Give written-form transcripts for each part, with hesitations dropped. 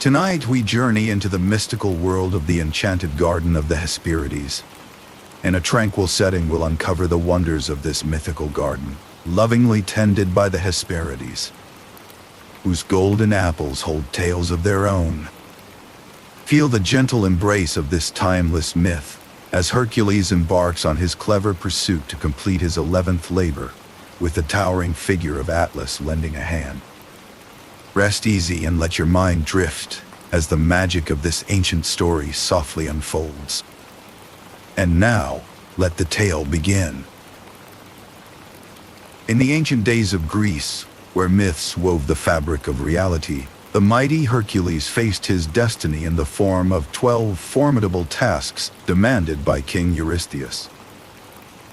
Tonight we journey into the mystical world of the enchanted garden of the Hesperides. In a tranquil setting we'll uncover the wonders of this mythical garden, lovingly tended by the Hesperides, whose golden apples hold tales of their own. Feel the gentle embrace of this timeless myth as Hercules embarks on his clever pursuit to complete his 11th labor, with the towering figure of Atlas lending a hand. Rest easy and let your mind drift as the magic of this ancient story softly unfolds. And now, let the tale begin. In the ancient days of Greece, where myths wove the fabric of reality, the mighty Hercules faced his destiny in the form of 12 formidable tasks demanded by King Eurystheus.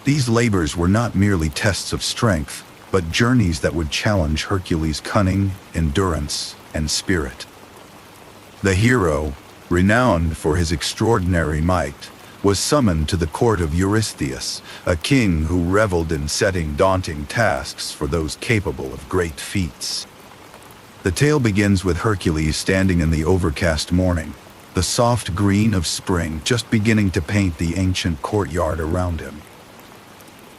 These labors were not merely tests of strength, but journeys that would challenge Hercules' cunning, endurance, and spirit. The hero, renowned for his extraordinary might, was summoned to the court of Eurystheus, a king who reveled in setting daunting tasks for those capable of great feats. The tale begins with Hercules standing in the overcast morning, the soft green of spring just beginning to paint the ancient courtyard around him.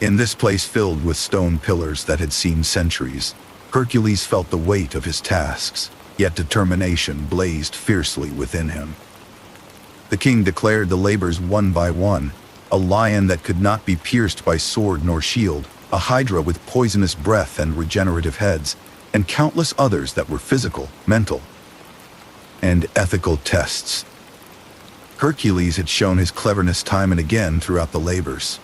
In this place filled with stone pillars that had seen centuries, Hercules felt the weight of his tasks, yet determination blazed fiercely within him. The king declared the labors one by one: a lion that could not be pierced by sword nor shield, a hydra with poisonous breath and regenerative heads, and countless others that were physical, mental, and ethical tests. Hercules had shown his cleverness time and again throughout the labors.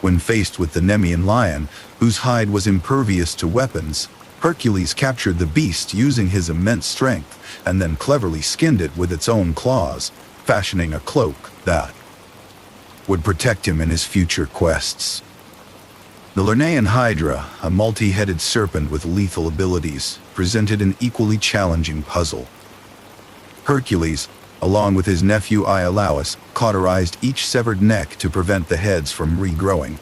When faced with the Nemean lion, whose hide was impervious to weapons, Hercules captured the beast using his immense strength and then cleverly skinned it with its own claws, fashioning a cloak that would protect him in his future quests. The Lernaean Hydra, a multi-headed serpent with lethal abilities, presented an equally challenging puzzle. Hercules, along with his nephew Iolaus, cauterized each severed neck to prevent the heads from regrowing,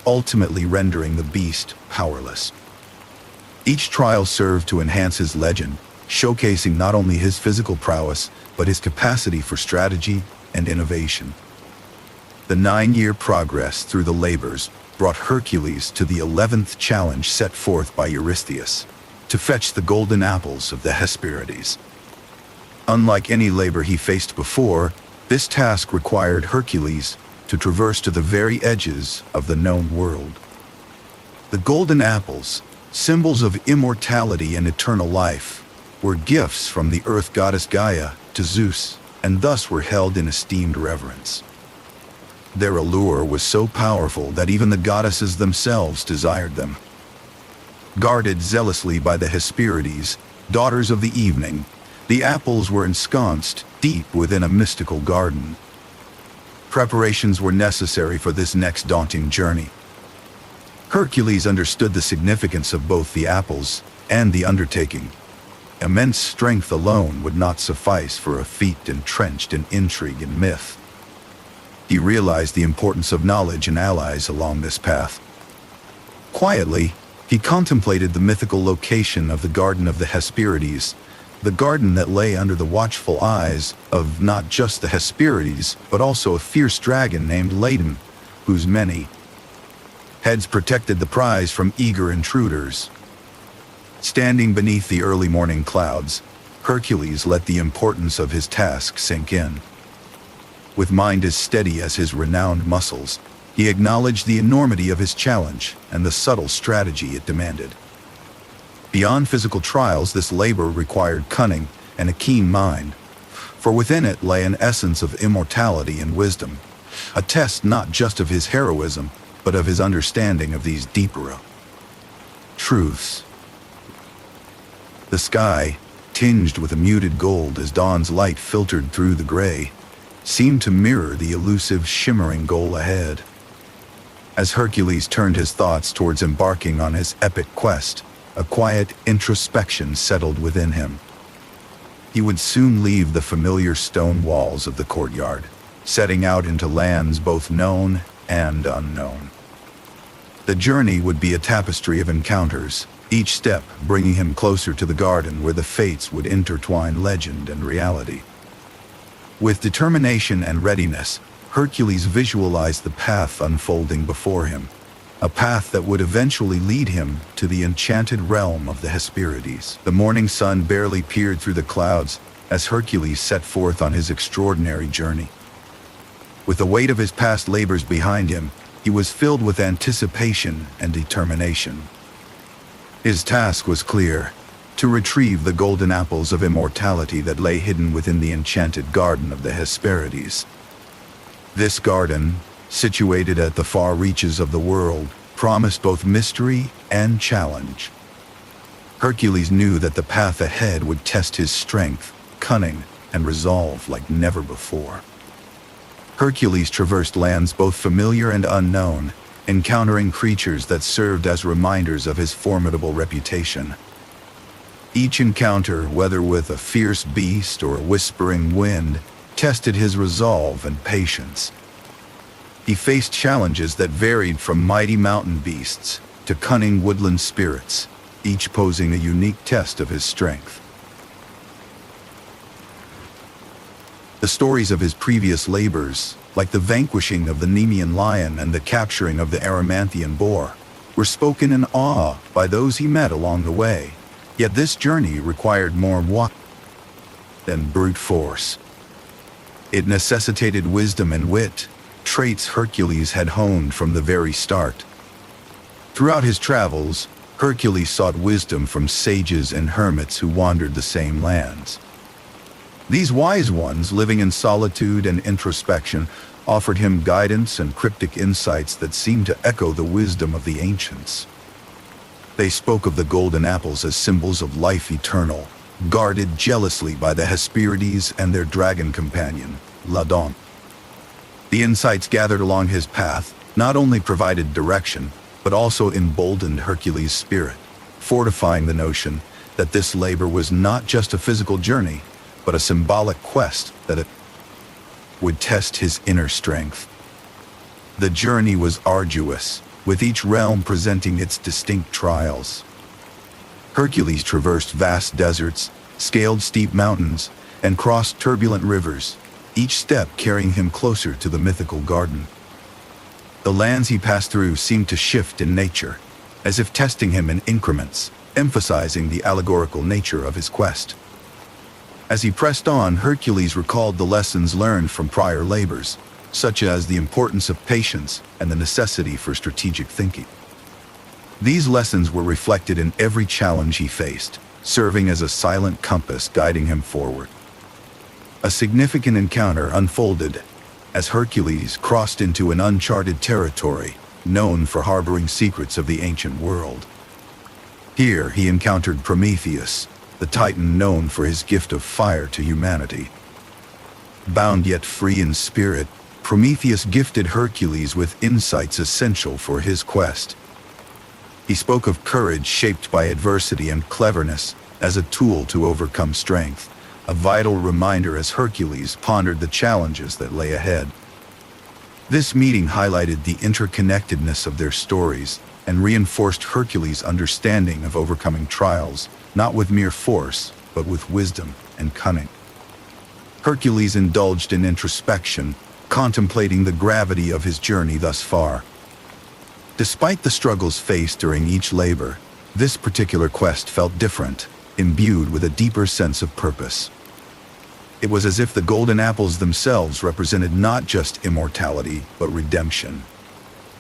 ultimately rendering the beast powerless. Each trial served to enhance his legend, showcasing not only his physical prowess, but his capacity for strategy and innovation. The 9-year progress through the labors brought Hercules to the 11th challenge set forth by Eurystheus, to fetch the golden apples of the Hesperides. Unlike any labor he faced before, this task required Hercules to traverse to the very edges of the known world. The golden apples, symbols of immortality and eternal life, were gifts from the earth goddess Gaia to Zeus, and thus were held in esteemed reverence. Their allure was so powerful that even the goddesses themselves desired them. Guarded zealously by the Hesperides, daughters of the evening, the apples were ensconced deep within a mystical garden. Preparations were necessary for this next daunting journey. Hercules understood the significance of both the apples and the undertaking. Immense strength alone would not suffice for a feat entrenched in intrigue and myth. He realized the importance of knowledge and allies along this path. Quietly, he contemplated the mythical location of the Garden of the Hesperides, the garden that lay under the watchful eyes of not just the Hesperides, but also a fierce dragon named Ladon, whose many heads protected the prize from eager intruders. Standing beneath the early morning clouds, Hercules let the importance of his task sink in. With mind as steady as his renowned muscles, he acknowledged the enormity of his challenge and the subtle strategy it demanded. Beyond physical trials, this labor required cunning and a keen mind, for within it lay an essence of immortality and wisdom, a test not just of his heroism, but of his understanding of these deeper truths. The sky, tinged with a muted gold as dawn's light filtered through the gray, seemed to mirror the elusive, shimmering goal ahead. As Hercules turned his thoughts towards embarking on his epic quest, a quiet introspection settled within him. He would soon leave the familiar stone walls of the courtyard, setting out into lands both known and unknown. The journey would be a tapestry of encounters, each step bringing him closer to the garden where the fates would intertwine legend and reality. With determination and readiness, Hercules visualized the path unfolding before him, a path that would eventually lead him to the enchanted realm of the Hesperides. The morning sun barely peered through the clouds as Hercules set forth on his extraordinary journey. With the weight of his past labors behind him, he was filled with anticipation and determination. His task was clear: to retrieve the golden apples of immortality that lay hidden within the enchanted garden of the Hesperides. This garden, situated at the far reaches of the world, promised both mystery and challenge. Hercules knew that the path ahead would test his strength, cunning, and resolve like never before. Hercules traversed lands both familiar and unknown, encountering creatures that served as reminders of his formidable reputation. Each encounter, whether with a fierce beast or a whispering wind, tested his resolve and patience. He faced challenges that varied from mighty mountain beasts to cunning woodland spirits, each posing a unique test of his strength. The stories of his previous labors, like the vanquishing of the Nemean lion and the capturing of the Erymanthian boar, were spoken in awe by those he met along the way. Yet this journey required more walk than brute force. It necessitated wisdom and wit, traits Hercules had honed from the very start. Throughout his travels, Hercules sought wisdom from sages and hermits who wandered the same lands. These wise ones, living in solitude and introspection, offered him guidance and cryptic insights that seemed to echo the wisdom of the ancients. They spoke of the golden apples as symbols of life eternal, guarded jealously by the Hesperides and their dragon companion, Ladon. The insights gathered along his path not only provided direction, but also emboldened Hercules' spirit, fortifying the notion that this labor was not just a physical journey, but a symbolic quest that it would test his inner strength. The journey was arduous, with each realm presenting its distinct trials. Hercules traversed vast deserts, scaled steep mountains, and crossed turbulent rivers, each step carrying him closer to the mythical garden. The lands he passed through seemed to shift in nature, as if testing him in increments, emphasizing the allegorical nature of his quest. As he pressed on, Hercules recalled the lessons learned from prior labors, such as the importance of patience and the necessity for strategic thinking. These lessons were reflected in every challenge he faced, serving as a silent compass guiding him forward. A significant encounter unfolded as Hercules crossed into an uncharted territory known for harboring secrets of the ancient world. Here he encountered Prometheus, the titan known for his gift of fire to humanity. Bound yet free in spirit, Prometheus gifted Hercules with insights essential for his quest. He spoke of courage shaped by adversity and cleverness as a tool to overcome strength, a vital reminder as Hercules pondered the challenges that lay ahead. This meeting highlighted the interconnectedness of their stories and reinforced Hercules' understanding of overcoming trials, not with mere force, but with wisdom and cunning. Hercules indulged in introspection, contemplating the gravity of his journey thus far. Despite the struggles faced during each labor, this particular quest felt different, imbued with a deeper sense of purpose. It was as if the golden apples themselves represented not just immortality, but redemption.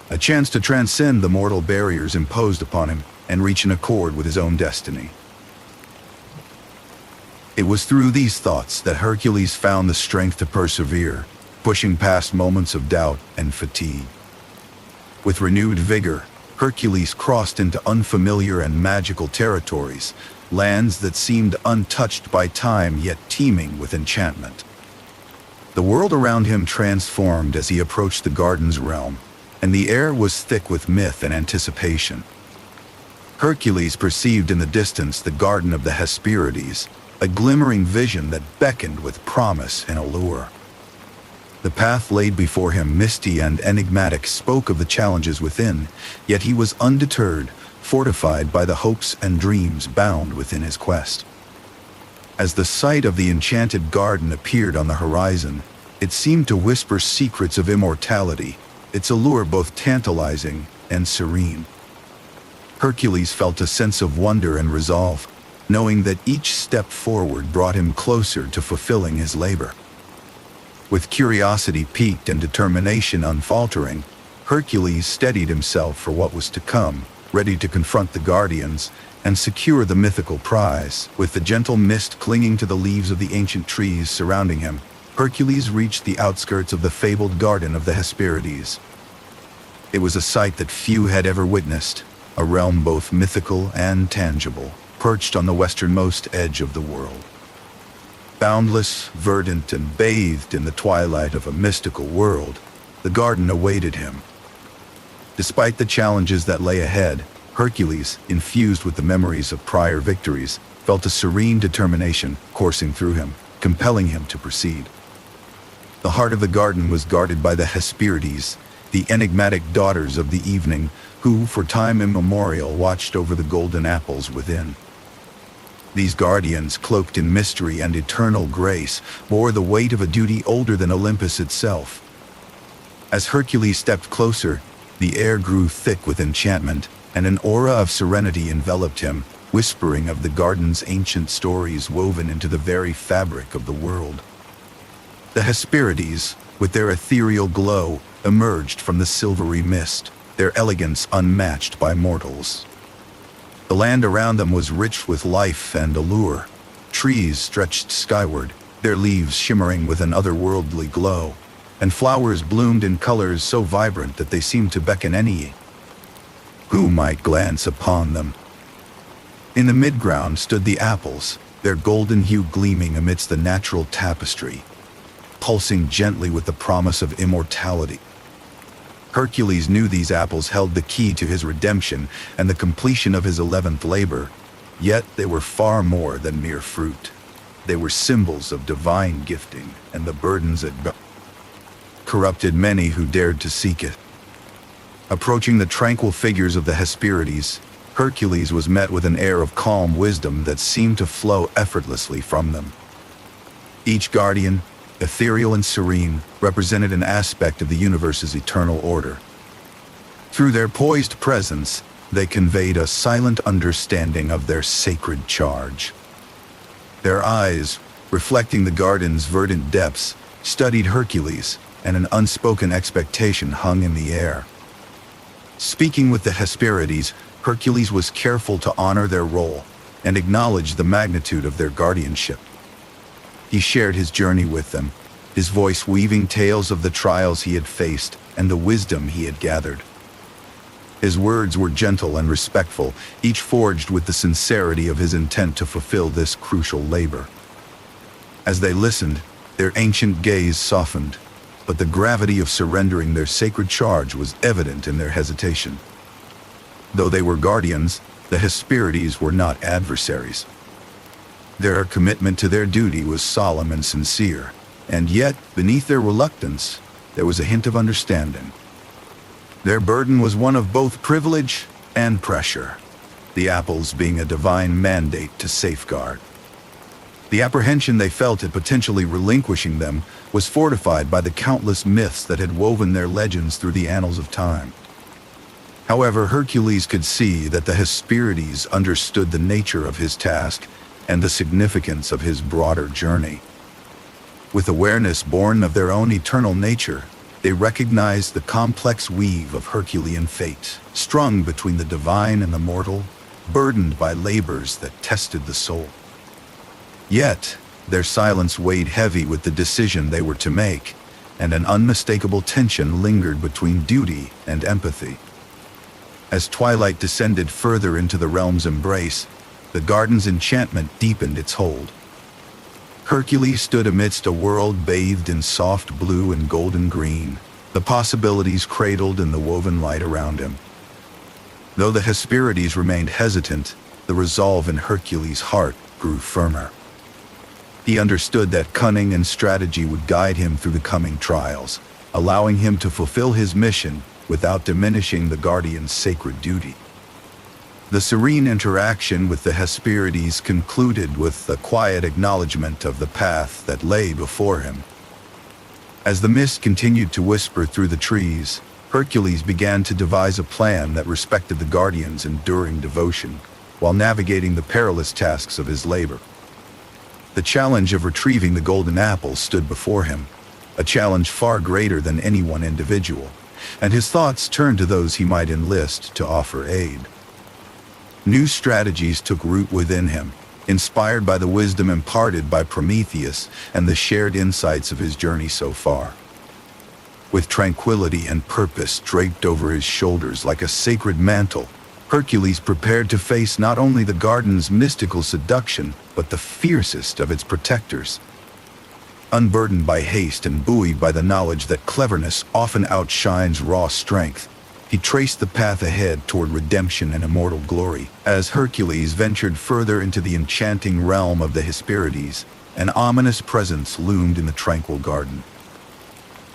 A chance to transcend the mortal barriers imposed upon him and reach an accord with his own destiny. It was through these thoughts that Hercules found the strength to persevere, pushing past moments of doubt and fatigue. With renewed vigor, Hercules crossed into unfamiliar and magical territories, lands that seemed untouched by time yet teeming with enchantment. The world around him transformed as he approached the garden's realm, and the air was thick with myth and anticipation. Hercules perceived in the distance the garden of the Hesperides, a glimmering vision that beckoned with promise and allure. The path laid before him, misty and enigmatic, spoke of the challenges within, yet he was undeterred, fortified by the hopes and dreams bound within his quest. As the sight of the enchanted garden appeared on the horizon, it seemed to whisper secrets of immortality, its allure both tantalizing and serene. Hercules felt a sense of wonder and resolve, knowing that each step forward brought him closer to fulfilling his labor. With curiosity piqued and determination unfaltering, Hercules steadied himself for what was to come, ready to confront the guardians and secure the mythical prize. With the gentle mist clinging to the leaves of the ancient trees surrounding him, Hercules reached the outskirts of the fabled garden of the Hesperides. It was a sight that few had ever witnessed, a realm both mythical and tangible, perched on the westernmost edge of the world. Boundless, verdant, and bathed in the twilight of a mystical world, the garden awaited him. Despite the challenges that lay ahead, Hercules, infused with the memories of prior victories, felt a serene determination coursing through him, compelling him to proceed. The heart of the garden was guarded by the Hesperides, the enigmatic daughters of the evening, who, for time immemorial, watched over the golden apples within. These guardians, cloaked in mystery and eternal grace, bore the weight of a duty older than Olympus itself. As Hercules stepped closer, the air grew thick with enchantment, and an aura of serenity enveloped him, whispering of the garden's ancient stories woven into the very fabric of the world. The Hesperides, with their ethereal glow, emerged from the silvery mist, their elegance unmatched by mortals. The land around them was rich with life and allure. Trees stretched skyward, their leaves shimmering with an otherworldly glow, and flowers bloomed in colors so vibrant that they seemed to beckon any who might glance upon them. In the midground stood the apples, their golden hue gleaming amidst the natural tapestry, pulsing gently with the promise of immortality. Hercules knew these apples held the key to his redemption and the completion of his 11th labor, yet they were far more than mere fruit. They were symbols of divine gifting, and the burdens it corrupted many who dared to seek it. Approaching the tranquil figures of the Hesperides, Hercules was met with an air of calm wisdom that seemed to flow effortlessly from them. Each guardian, ethereal and serene, represented an aspect of the universe's eternal order. Through their poised presence, they conveyed a silent understanding of their sacred charge. Their eyes, reflecting the garden's verdant depths, studied Hercules, and an unspoken expectation hung in the air. Speaking with the Hesperides, Hercules was careful to honor their role and acknowledge the magnitude of their guardianship. He shared his journey with them, his voice weaving tales of the trials he had faced and the wisdom he had gathered. His words were gentle and respectful, each forged with the sincerity of his intent to fulfill this crucial labor. As they listened, their ancient gaze softened, but the gravity of surrendering their sacred charge was evident in their hesitation. Though they were guardians, the Hesperides were not adversaries. Their commitment to their duty was solemn and sincere, and yet, beneath their reluctance, there was a hint of understanding. Their burden was one of both privilege and pressure, the apples being a divine mandate to safeguard. The apprehension they felt at potentially relinquishing them was fortified by the countless myths that had woven their legends through the annals of time. However, Hercules could see that the Hesperides understood the nature of his task and the significance of his broader journey. With awareness born of their own eternal nature, they recognized the complex weave of Herculean fate, strung between the divine and the mortal, burdened by labors that tested the soul. Yet, their silence weighed heavy with the decision they were to make, and an unmistakable tension lingered between duty and empathy. As twilight descended further into the realm's embrace, the garden's enchantment deepened its hold. Hercules stood amidst a world bathed in soft blue and golden green, the possibilities cradled in the woven light around him. Though the Hesperides remained hesitant, the resolve in Hercules' heart grew firmer. He understood that cunning and strategy would guide him through the coming trials, allowing him to fulfill his mission without diminishing the guardian's sacred duty. The serene interaction with the Hesperides concluded with a quiet acknowledgement of the path that lay before him. As the mist continued to whisper through the trees, Hercules began to devise a plan that respected the Guardian's enduring devotion, while navigating the perilous tasks of his labor. The challenge of retrieving the golden apple stood before him, a challenge far greater than any one individual, and his thoughts turned to those he might enlist to offer aid. New strategies took root within him, inspired by the wisdom imparted by Prometheus and the shared insights of his journey so far. With tranquility and purpose draped over his shoulders like a sacred mantle, Hercules prepared to face not only the garden's mystical seduction, but the fiercest of its protectors. Unburdened by haste and buoyed by the knowledge that cleverness often outshines raw strength, he traced the path ahead toward redemption and immortal glory. As Hercules ventured further into the enchanting realm of the Hesperides, an ominous presence loomed in the tranquil garden.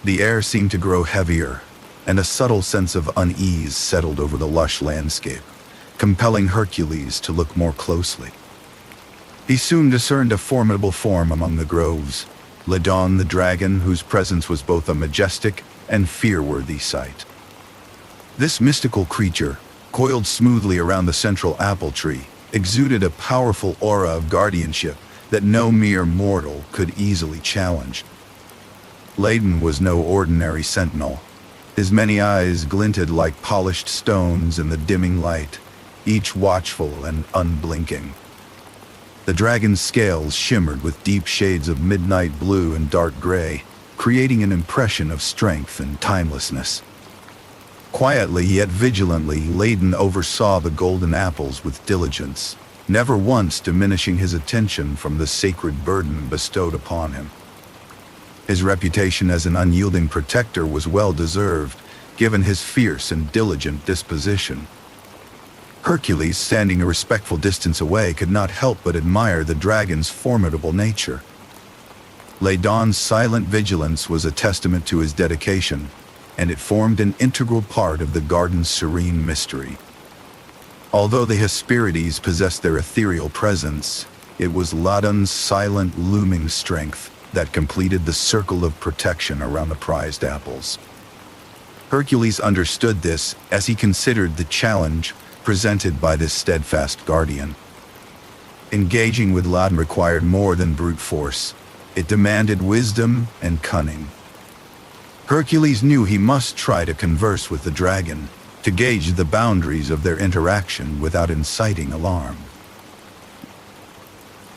The air seemed to grow heavier, and a subtle sense of unease settled over the lush landscape, compelling Hercules to look more closely. He soon discerned a formidable form among the groves, Ladon the dragon, whose presence was both a majestic and fear-worthy sight. This mystical creature, coiled smoothly around the central apple tree, exuded a powerful aura of guardianship that no mere mortal could easily challenge. Ladon was no ordinary sentinel. His many eyes glinted like polished stones in the dimming light, each watchful and unblinking. The dragon's scales shimmered with deep shades of midnight blue and dark gray, creating an impression of strength and timelessness. Quietly yet vigilantly, Ladon oversaw the golden apples with diligence, never once diminishing his attention from the sacred burden bestowed upon him. His reputation as an unyielding protector was well-deserved, given his fierce and diligent disposition. Hercules, standing a respectful distance away, could not help but admire the dragon's formidable nature. Ladon's silent vigilance was a testament to his dedication, and it formed an integral part of the garden's serene mystery. Although the Hesperides possessed their ethereal presence, it was Ladon's silent, looming strength that completed the circle of protection around the prized apples. Hercules understood this as he considered the challenge presented by this steadfast guardian. Engaging with Ladon required more than brute force. It demanded wisdom and cunning. Hercules knew he must try to converse with the dragon, to gauge the boundaries of their interaction without inciting alarm.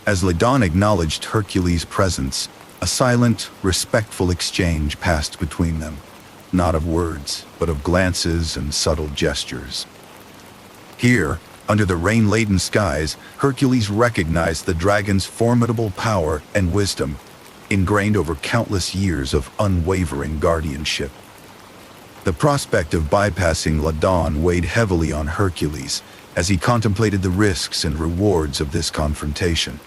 As Ladon acknowledged Hercules' presence, a silent, respectful exchange passed between them, not of words, but of glances and subtle gestures. Here, under the rain-laden skies, Hercules recognized the dragon's formidable power and wisdom, ingrained over countless years of unwavering guardianship. The prospect of bypassing Ladon weighed heavily on Hercules as he contemplated the risks and rewards of this confrontation.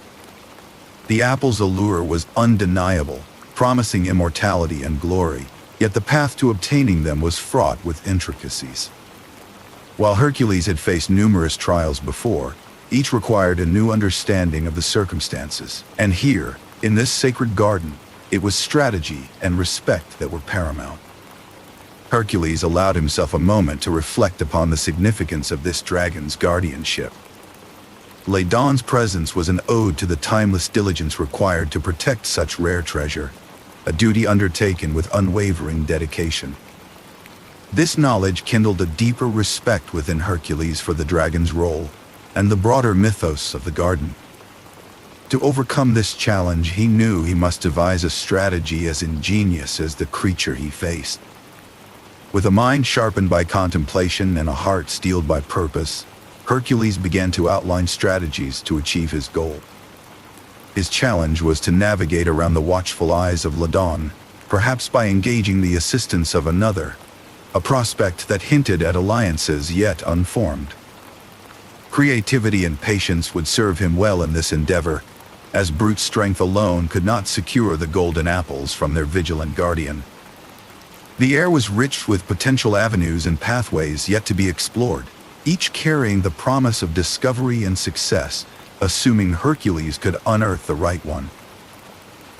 The apple's allure was undeniable, promising immortality and glory, yet the path to obtaining them was fraught with intricacies. While Hercules had faced numerous trials before, each required a new understanding of the circumstances, and here, in this sacred garden, it was strategy and respect that were paramount. Hercules allowed himself a moment to reflect upon the significance of this dragon's guardianship. Ladon's presence was an ode to the timeless diligence required to protect such rare treasure, a duty undertaken with unwavering dedication. This knowledge kindled a deeper respect within Hercules for the dragon's role and the broader mythos of the garden. To overcome this challenge, he knew he must devise a strategy as ingenious as the creature he faced. With a mind sharpened by contemplation and a heart steeled by purpose, Hercules began to outline strategies to achieve his goal. His challenge was to navigate around the watchful eyes of Ladon, perhaps by engaging the assistance of another, a prospect that hinted at alliances yet unformed. Creativity and patience would serve him well in this endeavor, as brute strength alone could not secure the golden apples from their vigilant guardian. The air was rich with potential avenues and pathways yet to be explored, each carrying the promise of discovery and success, assuming Hercules could unearth the right one.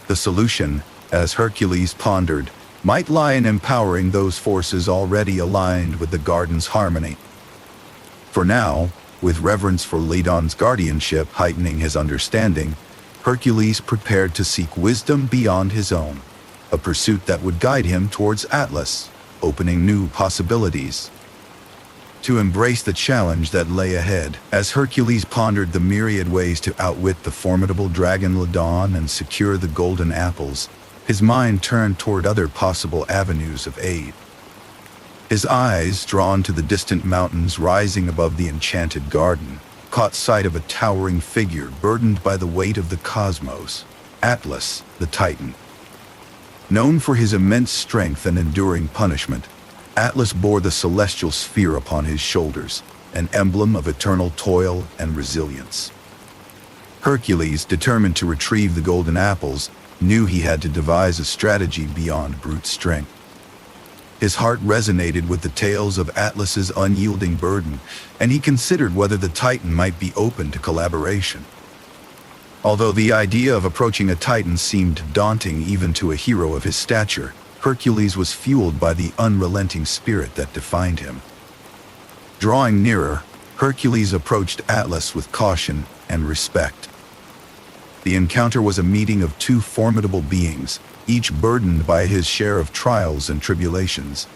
The solution, as Hercules pondered, might lie in empowering those forces already aligned with the garden's harmony. For now, with reverence for Ladon's guardianship heightening his understanding, Hercules prepared to seek wisdom beyond his own, a pursuit that would guide him towards Atlas, opening new possibilities. To embrace the challenge that lay ahead, as Hercules pondered the myriad ways to outwit the formidable dragon Ladon and secure the golden apples, his mind turned toward other possible avenues of aid. His eyes, drawn to the distant mountains rising above the enchanted garden, caught sight of a towering figure burdened by the weight of the cosmos, Atlas, the Titan. Known for his immense strength and enduring punishment, Atlas bore the celestial sphere upon his shoulders, an emblem of eternal toil and resilience. Hercules, determined to retrieve the golden apples, knew he had to devise a strategy beyond brute strength. His heart resonated with the tales of Atlas's unyielding burden, and he considered whether the Titan might be open to collaboration. Although the idea of approaching a Titan seemed daunting even to a hero of his stature, Hercules was fueled by the unrelenting spirit that defined him. Drawing nearer, Hercules approached Atlas with caution and respect. The encounter was a meeting of two formidable beings, each burdened by his share of trials and tribulations.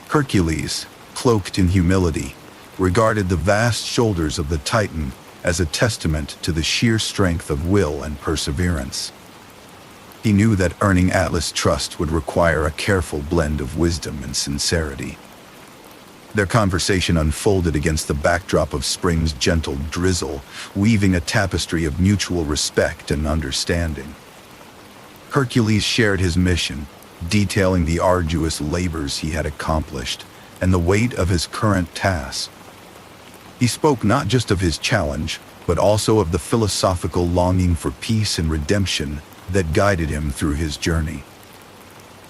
Hercules, cloaked in humility, regarded the vast shoulders of the Titan as a testament to the sheer strength of will and perseverance. He knew that earning Atlas' trust would require a careful blend of wisdom and sincerity. Their conversation unfolded against the backdrop of spring's gentle drizzle, weaving a tapestry of mutual respect and understanding. Hercules shared his mission, detailing the arduous labors he had accomplished and the weight of his current task. He spoke not just of his challenge, but also of the philosophical longing for peace and redemption that guided him through his journey.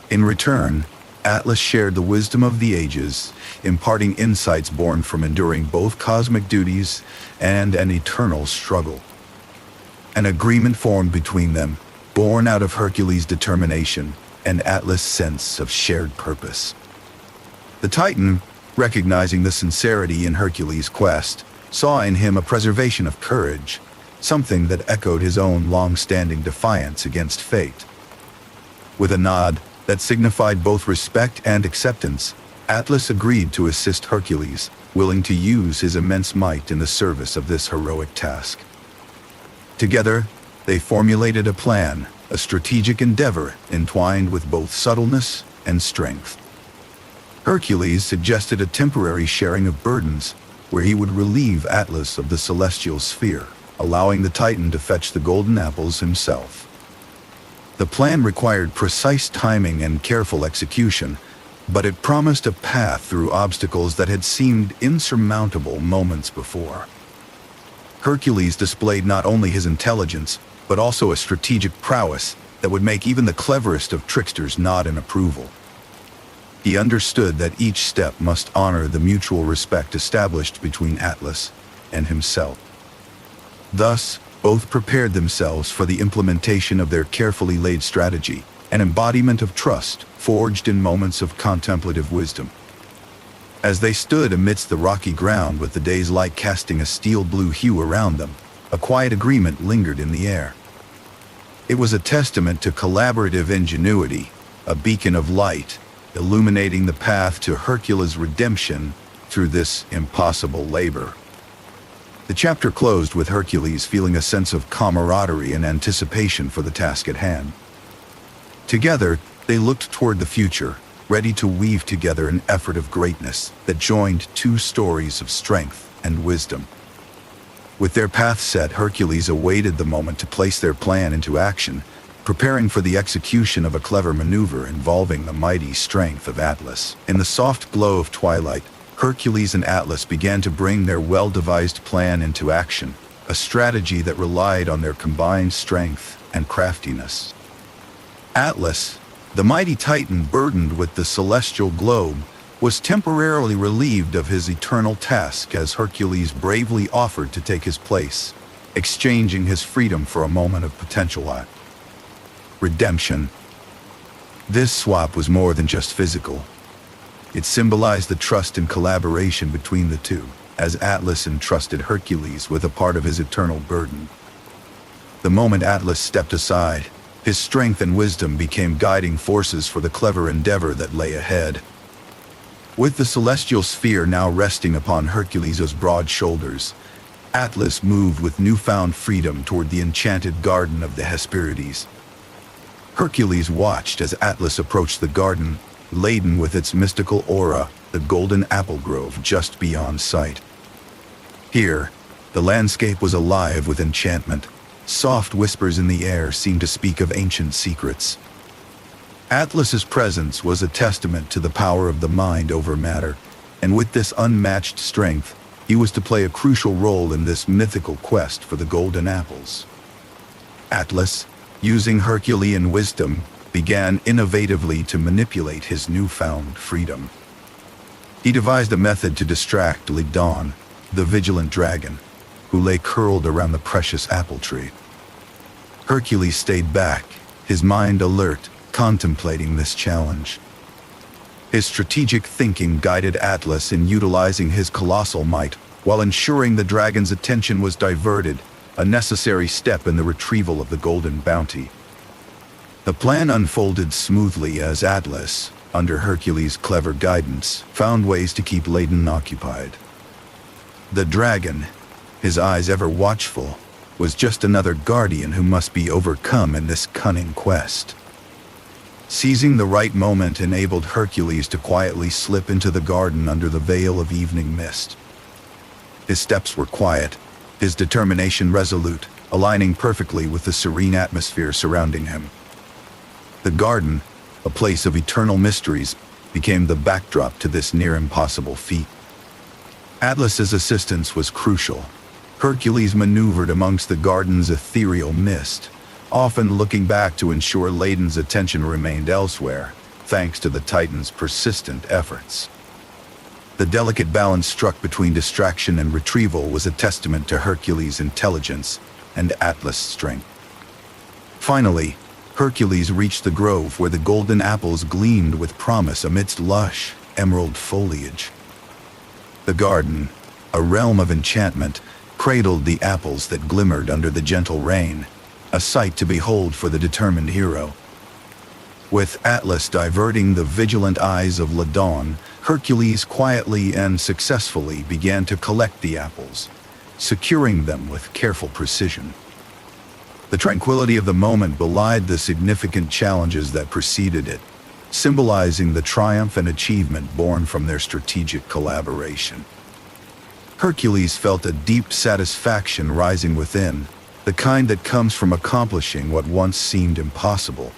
In return, Atlas shared the wisdom of the ages, imparting insights born from enduring both cosmic duties and an eternal struggle. An agreement formed between them, born out of Hercules' determination and Atlas' sense of shared purpose. The Titan, recognizing the sincerity in Hercules' quest, saw in him a preservation of courage, something that echoed his own long-standing defiance against fate. With a nod that signified both respect and acceptance, Atlas agreed to assist Hercules, willing to use his immense might in the service of this heroic task. Together, they formulated a plan, a strategic endeavor entwined with both subtleness and strength. Hercules suggested a temporary sharing of burdens, where he would relieve Atlas of the celestial sphere, allowing the Titan to fetch the golden apples himself. The plan required precise timing and careful execution, but it promised a path through obstacles that had seemed insurmountable moments before. Hercules displayed not only his intelligence, but also a strategic prowess that would make even the cleverest of tricksters nod in approval. He understood that each step must honor the mutual respect established between Atlas and himself. Thus, both prepared themselves for the implementation of their carefully laid strategy, an embodiment of trust forged in moments of contemplative wisdom. As they stood amidst the rocky ground with the day's light casting a steel-blue hue around them, a quiet agreement lingered in the air. It was a testament to collaborative ingenuity, a beacon of light, illuminating the path to Hercules' redemption through this impossible labor. The chapter closed with Hercules feeling a sense of camaraderie and anticipation for the task at hand. Together, they looked toward the future, ready to weave together an effort of greatness that joined two stories of strength and wisdom. With their path set, Hercules awaited the moment to place their plan into action, preparing for the execution of a clever maneuver involving the mighty strength of Atlas. In the soft glow of twilight, Hercules and Atlas began to bring their well-devised plan into action, a strategy that relied on their combined strength and craftiness. Atlas, the mighty Titan burdened with the celestial globe, was temporarily relieved of his eternal task as Hercules bravely offered to take his place, exchanging his freedom for a moment of potential redemption. This swap was more than just physical. It symbolized the trust and collaboration between the two, as Atlas entrusted Hercules with a part of his eternal burden. The moment Atlas stepped aside, his strength and wisdom became guiding forces for the clever endeavor that lay ahead. With the celestial sphere now resting upon Hercules' broad shoulders, Atlas moved with newfound freedom toward the enchanted garden of the Hesperides. Hercules watched as Atlas approached the garden, laden with its mystical aura, the golden apple grove just beyond sight. Here, the landscape was alive with enchantment. Soft whispers in the air seemed to speak of ancient secrets. Atlas's presence was a testament to the power of the mind over matter, and with this unmatched strength, he was to play a crucial role in this mythical quest for the golden apples. Atlas, using Herculean wisdom, began innovatively to manipulate his newfound freedom. He devised a method to distract Ladon, the vigilant dragon, who lay curled around the precious apple tree. Hercules stayed back, his mind alert, contemplating this challenge. His strategic thinking guided Atlas in utilizing his colossal might while ensuring the dragon's attention was diverted, a necessary step in the retrieval of the golden bounty. The plan unfolded smoothly as Atlas, under Hercules' clever guidance, found ways to keep Ladon occupied. The dragon, his eyes ever watchful, was just another guardian who must be overcome in this cunning quest. Seizing the right moment enabled Hercules to quietly slip into the garden under the veil of evening mist. His steps were quiet, his determination resolute, aligning perfectly with the serene atmosphere surrounding him. The garden, a place of eternal mysteries, became the backdrop to this near-impossible feat. Atlas's assistance was crucial. Hercules maneuvered amongst the garden's ethereal mist, often looking back to ensure Ladon's attention remained elsewhere, thanks to the Titan's persistent efforts. The delicate balance struck between distraction and retrieval was a testament to Hercules' intelligence and Atlas' strength. Finally, Hercules reached the grove where the golden apples gleamed with promise amidst lush, emerald foliage. The garden, a realm of enchantment, cradled the apples that glimmered under the gentle rain, a sight to behold for the determined hero. With Atlas diverting the vigilant eyes of Ladon, Hercules quietly and successfully began to collect the apples, securing them with careful precision. The tranquility of the moment belied the significant challenges that preceded it, symbolizing the triumph and achievement born from their strategic collaboration. Hercules felt a deep satisfaction rising within, the kind that comes from accomplishing what once seemed impossible.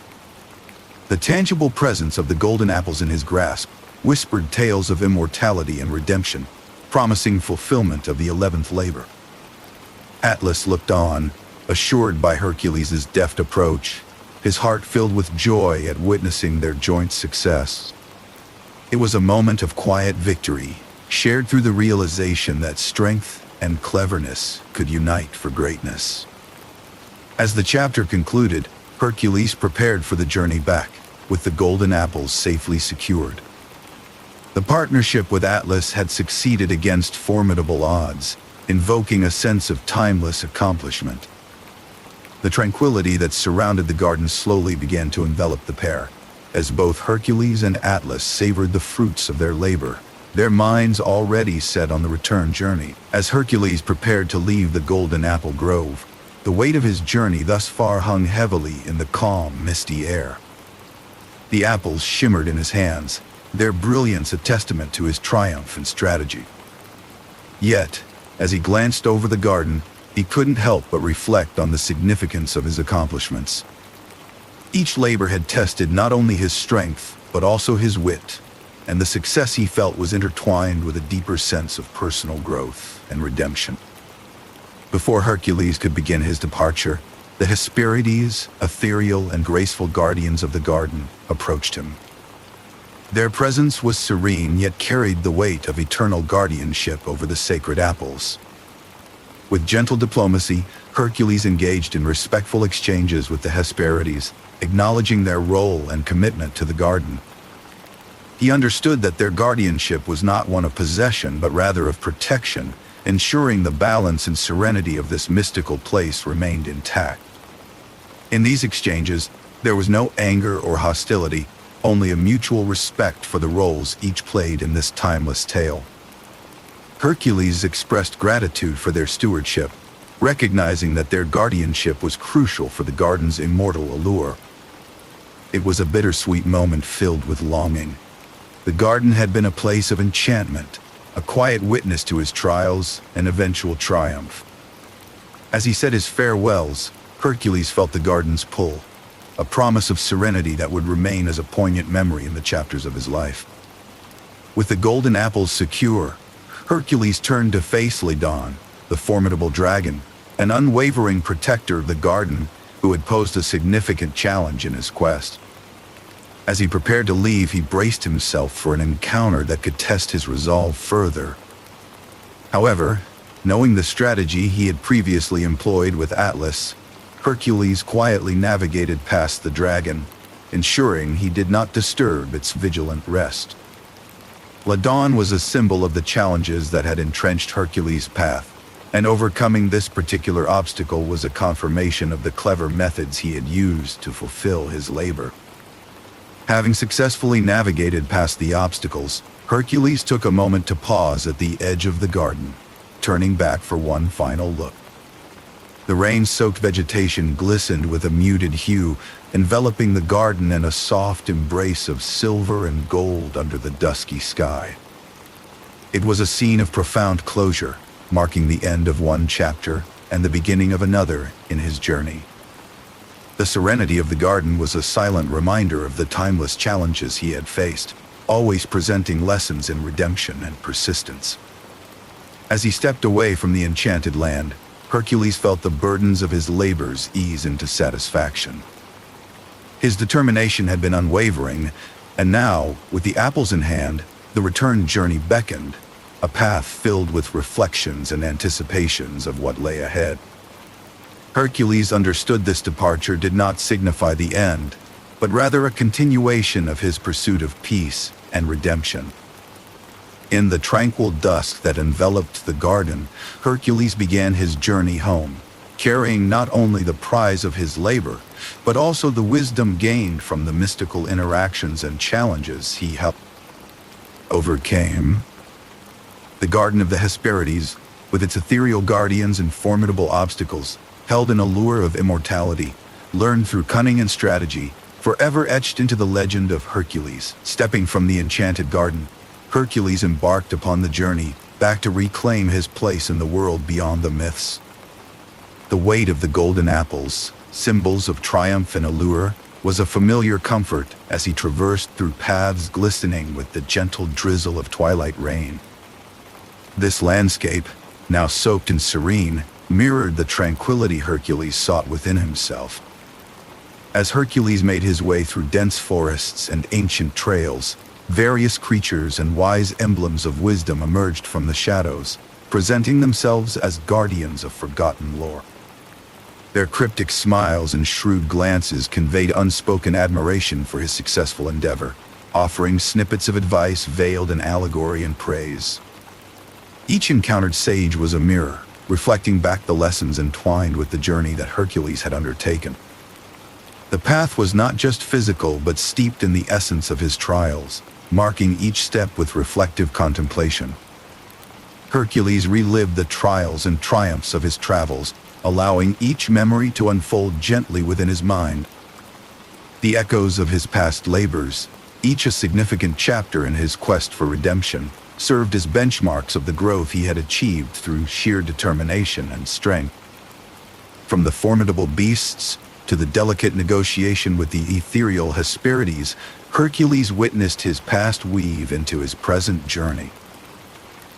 The tangible presence of the golden apples in his grasp whispered tales of immortality and redemption, promising fulfillment of the 11th labor. Atlas looked on, assured by Hercules' deft approach, his heart filled with joy at witnessing their joint success. It was a moment of quiet victory, shared through the realization that strength and cleverness could unite for greatness. As the chapter concluded, Hercules prepared for the journey back, with the golden apples safely secured. The partnership with Atlas had succeeded against formidable odds, invoking a sense of timeless accomplishment. The tranquility that surrounded the garden slowly began to envelop the pair, as both Hercules and Atlas savored the fruits of their labor, their minds already set on the return journey. As Hercules prepared to leave the golden apple grove, the weight of his journey thus far hung heavily in the calm, misty air. The apples shimmered in his hands, their brilliance a testament to his triumph and strategy. Yet, as he glanced over the garden, he couldn't help but reflect on the significance of his accomplishments. Each labor had tested not only his strength, but also his wit, and the success he felt was intertwined with a deeper sense of personal growth and redemption. Before Hercules could begin his departure, the Hesperides, ethereal and graceful guardians of the garden, approached him. Their presence was serene yet carried the weight of eternal guardianship over the sacred apples. With gentle diplomacy, Hercules engaged in respectful exchanges with the Hesperides, acknowledging their role and commitment to the garden. He understood that their guardianship was not one of possession but rather of protection, ensuring the balance and serenity of this mystical place remained intact. In these exchanges, there was no anger or hostility, only a mutual respect for the roles each played in this timeless tale. Hercules expressed gratitude for their stewardship, recognizing that their guardianship was crucial for the garden's immortal allure. It was a bittersweet moment filled with longing. The garden had been a place of enchantment, a quiet witness to his trials and eventual triumph. As he said his farewells, Hercules felt the garden's pull, a promise of serenity that would remain as a poignant memory in the chapters of his life. With the golden apples secure, Hercules turned to face Ladon, the formidable dragon, an unwavering protector of the garden who had posed a significant challenge in his quest. As he prepared to leave, he braced himself for an encounter that could test his resolve further. However, knowing the strategy he had previously employed with Atlas, Hercules quietly navigated past the dragon, ensuring he did not disturb its vigilant rest. Ladon was a symbol of the challenges that had entrenched Hercules' path, and overcoming this particular obstacle was a confirmation of the clever methods he had used to fulfill his labor. Having successfully navigated past the obstacles, Hercules took a moment to pause at the edge of the garden, turning back for one final look. The rain-soaked vegetation glistened with a muted hue, enveloping the garden in a soft embrace of silver and gold under the dusky sky. It was a scene of profound closure, marking the end of one chapter and the beginning of another in his journey. The serenity of the garden was a silent reminder of the timeless challenges he had faced, always presenting lessons in redemption and persistence. As he stepped away from the enchanted land, Hercules felt the burdens of his labors ease into satisfaction. His determination had been unwavering, and now, with the apples in hand, the return journey beckoned, a path filled with reflections and anticipations of what lay ahead. Hercules understood this departure did not signify the end, but rather a continuation of his pursuit of peace and redemption. In the tranquil dusk that enveloped the garden, Hercules began his journey home, carrying not only the prize of his labor, but also the wisdom gained from the mystical interactions and challenges he helped overcame. The Garden of the Hesperides, with its ethereal guardians and formidable obstacles, held an allure of immortality, learned through cunning and strategy, forever etched into the legend of Hercules. Stepping from the enchanted garden, Hercules embarked upon the journey back to reclaim his place in the world beyond the myths. The weight of the golden apples, symbols of triumph and allure, was a familiar comfort as he traversed through paths glistening with the gentle drizzle of twilight rain. This landscape, now soaked and serene, mirrored the tranquility Hercules sought within himself. As Hercules made his way through dense forests and ancient trails, various creatures and wise emblems of wisdom emerged from the shadows, presenting themselves as guardians of forgotten lore. Their cryptic smiles and shrewd glances conveyed unspoken admiration for his successful endeavor, offering snippets of advice veiled in allegory and praise. Each encountered sage was a mirror, reflecting back the lessons entwined with the journey that Hercules had undertaken. The path was not just physical but steeped in the essence of his trials, marking each step with reflective contemplation. Hercules relived the trials and triumphs of his travels, allowing each memory to unfold gently within his mind. The echoes of his past labors, each a significant chapter in his quest for redemption, served as benchmarks of the growth he had achieved through sheer determination and strength. From the formidable beasts to the delicate negotiation with the ethereal Hesperides, Hercules witnessed his past weave into his present journey.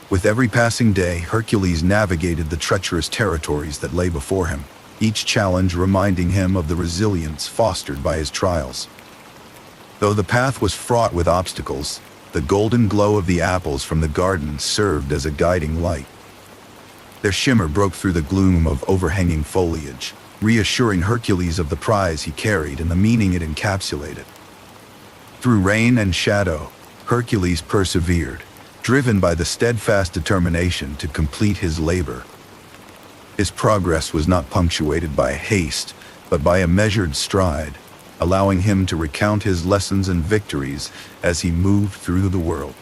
With every passing day, Hercules navigated the treacherous territories that lay before him, each challenge reminding him of the resilience fostered by his trials. Though the path was fraught with obstacles, the golden glow of the apples from the garden served as a guiding light. Their shimmer broke through the gloom of overhanging foliage, reassuring Hercules of the prize he carried and the meaning it encapsulated. Through rain and shadow, Hercules persevered, driven by the steadfast determination to complete his labor. His progress was not punctuated by haste, but by a measured stride, allowing him to recount his lessons and victories as he moved through the world.